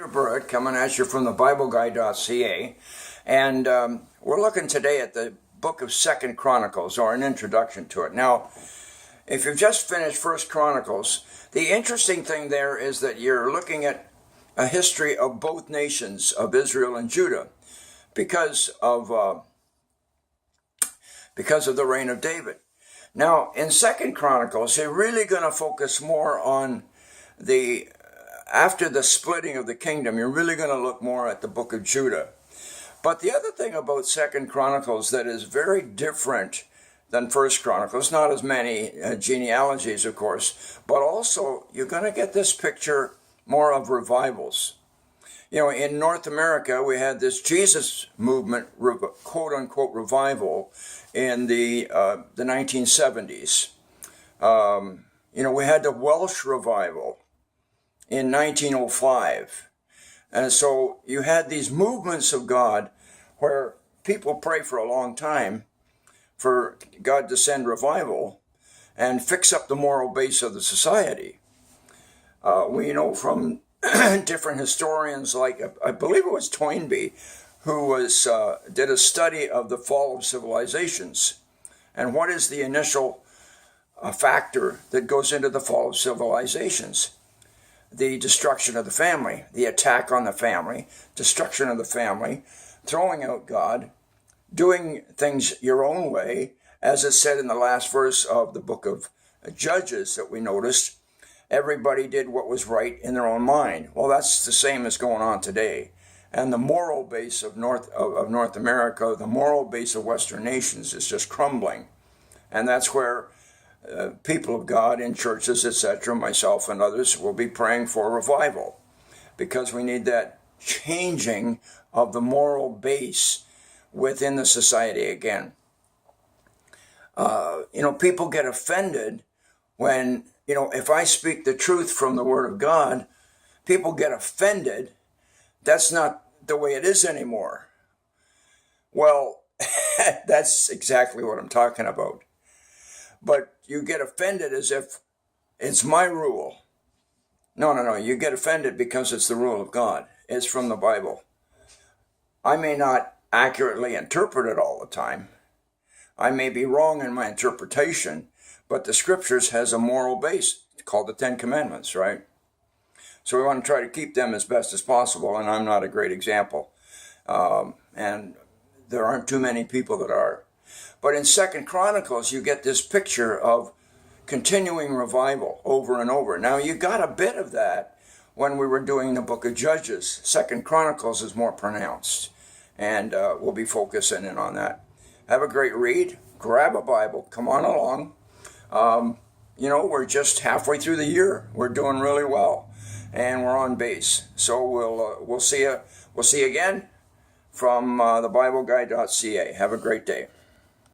Bird coming at you from the Bibleguy.ca, and we're looking today at the book of 2 Chronicles, or an introduction to it. Now, if you've just finished 1 Chronicles, the interesting thing there is that you're looking at a history of both nations of Israel and Judah because of the reign of David. Now, in 2 Chronicles, you're really going to focus more on after the splitting of the kingdom. You're really going to look more at the book of Judah. But the other thing about 2 Chronicles that is very different than 1 Chronicles, not as many genealogies, of course, but also you're going to get this picture more of revivals. You know, in North America, we had this Jesus movement, quote-unquote, revival in the 1970s. We had the Welsh revival in 1905. And so you had these movements of God where people pray for a long time for God to send revival and fix up the moral base of the society. We know from different historians, like I believe it was Toynbee, who did a study of the fall of civilizations. And what is the initial factor that goes into the fall of civilizations? The destruction of the family, the attack on the family, destruction of the family, throwing out God, doing things your own way, as it said in the last verse of the book of Judges that we noticed. Everybody did what was right in their own mind. Well, that's the same as going on today. And the moral base of North America, the moral base of Western nations is just crumbling. And that's where people of God in churches, etc., myself and others, will be praying for revival, because we need that changing of the moral base within the society again. People get offended when, if I speak the truth from the Word of God, people get offended. That's not the way it is anymore. Well, that's exactly what I'm talking about. But you get offended as if it's my rule. No. You get offended because it's the rule of God. It's from the Bible. I may not accurately interpret it all the time. I may be wrong in my interpretation, but the Scriptures has a moral base. It's called the Ten Commandments, right? So we want to try to keep them as best as possible, and I'm not a great example. And there aren't too many people that are. But in 2 Chronicles, you get this picture of continuing revival over and over. Now, you got a bit of that when we were doing the book of Judges. 2 Chronicles is more pronounced, and we'll be focusing in on that. Have a great read. Grab a Bible. Come on along. We're just halfway through the year. We're doing really well, and we're on base. So we'll see you again from the Bibleguy.ca. Have a great day.